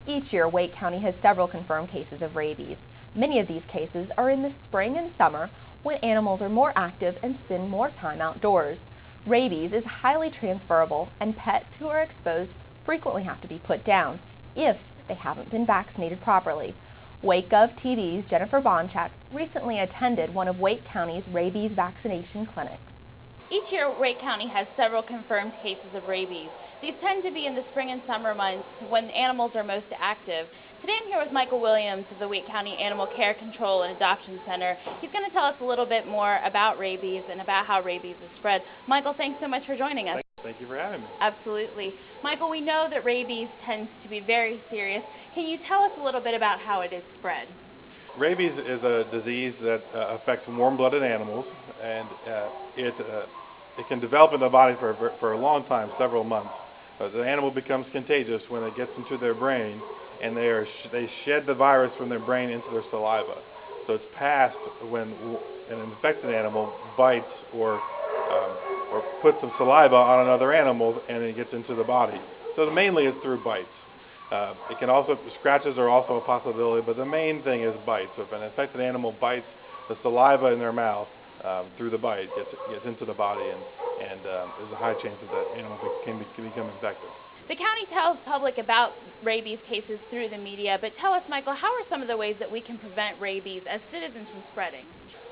Each year, Wake County has several confirmed cases of rabies. Many of these cases are in the spring and summer when animals are more active and spend more time outdoors. Rabies is highly transferable, and pets who are exposed frequently have to be put down if they haven't been vaccinated properly. WakeGov TV's Jennifer Bonchak recently attended one of Wake County's rabies vaccination clinics. Each year, Wake County has several confirmed cases of rabies. These tend to be in the spring and summer months when animals are most active. Today I'm here with Michael Williams of the Wake County Animal Care Control and Adoption Center. He's going to tell us a little bit more about rabies and about how rabies is spread. Michael, thanks so much for joining us. Thank you for having me. Absolutely. Michael, we know that rabies tends to be very serious. Can you tell us a little bit about how it is spread? Rabies is a disease that affects warm-blooded animals, and it can develop in the body for a long time, several months. The animal becomes contagious when it gets into their brain, and they shed the virus from their brain into their saliva. So it's passed when an infected animal bites or puts some saliva on another animal, and it gets into the body. So mainly it's through bites. It can also, scratches are also a possibility, but the main thing is bites. So if an infected animal bites, the saliva in their mouth through the bite gets into the body, and there's a high chance that that animal can become infected. The county tells public about rabies cases through the media, but tell us, Michael, how are some of the ways that we can prevent rabies as citizens from spreading?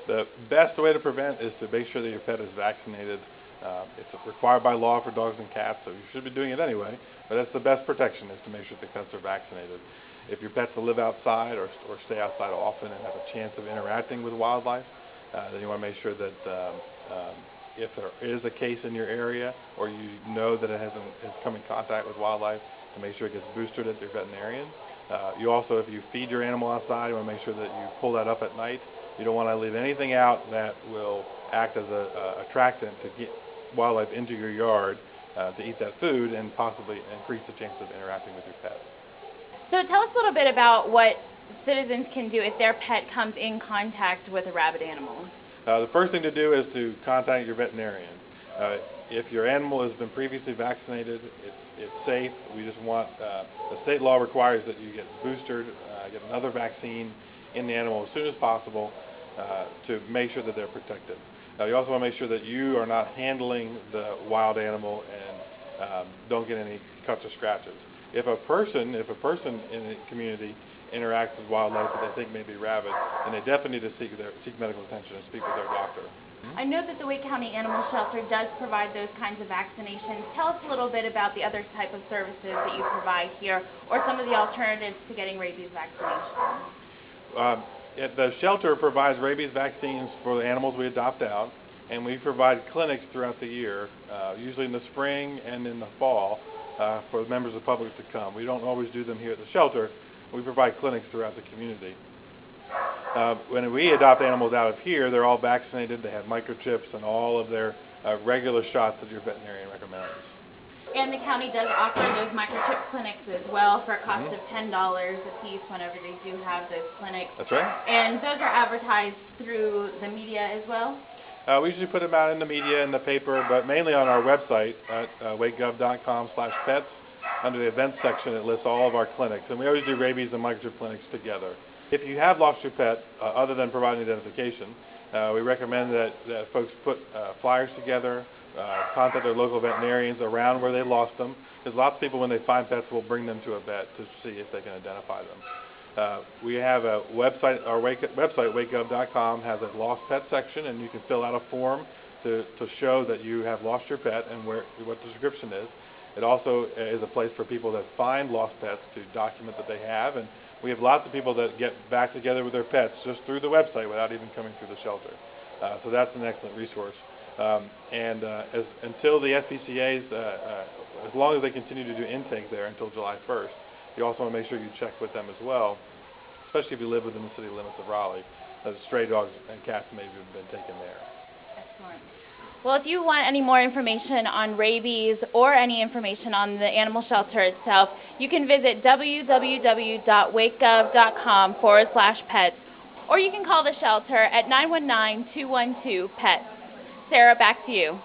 The best way to prevent is to make sure that your pet is vaccinated. It's required by law for dogs and cats, so you should be doing it anyway, but that's the best protection, is to make sure the pets are vaccinated. If your pets live outside or stay outside often and have a chance of interacting with wildlife, then you want to make sure that if there is a case in your area, or you know that it has come in contact with wildlife, to make sure it gets boosted at your veterinarian. You also, if you feed your animal outside, you want to make sure that you pull that up at night. You don't want to leave anything out that will act as a attractant to get wildlife into your yard to eat that food and possibly increase the chance of interacting with your pet. So tell us a little bit about what citizens can do if their pet comes in contact with a rabid animal. The first thing to do is to contact your veterinarian. If your animal has been previously vaccinated, it's safe. We just want, the state law requires that you get boosted, get another vaccine in the animal as soon as possible to make sure that they're protected. You also want to make sure that you are not handling the wild animal and don't get any cuts or scratches. If a person in the community interacts with wildlife that they think may be rabid, then they definitely need to seek medical attention and speak with their doctor. I know that the Wake County Animal Shelter does provide those kinds of vaccinations. Tell us a little bit about the other type of services that you provide here, or some of the alternatives to getting rabies vaccination. The shelter provides rabies vaccines for the animals we adopt out, and we provide clinics throughout the year, usually in the spring and in the fall, for members of the public to come. We don't always do them here at the shelter. We provide clinics throughout the community. When we adopt animals out of here, they're all vaccinated. They have microchips and all of their regular shots that your veterinarian recommends. And the county does offer those microchip clinics as well for a cost of $10 a piece whenever they do have those clinics. That's right. And those are advertised through the media as well? We usually put them out in the media and the paper, but mainly on our website at wakegov.com/pets. Under the events section, it lists all of our clinics, and we always do rabies and microchip clinics together. If you have lost your pet, other than providing identification, we recommend that folks put flyers together, contact their local veterinarians around where they lost them, because lots of people, when they find pets, will bring them to a vet to see if they can identify them. We have a website, our website, wakegov.com, has a lost pet section, and you can fill out a form to show that you have lost your pet and what the description is. It also is a place for people that find lost pets to document that they have, and we have lots of people that get back together with their pets just through the website without even coming through the shelter. So that's an excellent resource. Until the SPCA's, as long as they continue to do intake there until July 1st, you also want to make sure you check with them as well, especially if you live within the city limits of Raleigh, as stray dogs and cats may have been taken there. Excellent. Well, if you want any more information on rabies or any information on the animal shelter itself, you can visit www.wakegov.com/pets, or you can call the shelter at 919-212-PETS. Sarah, back to you.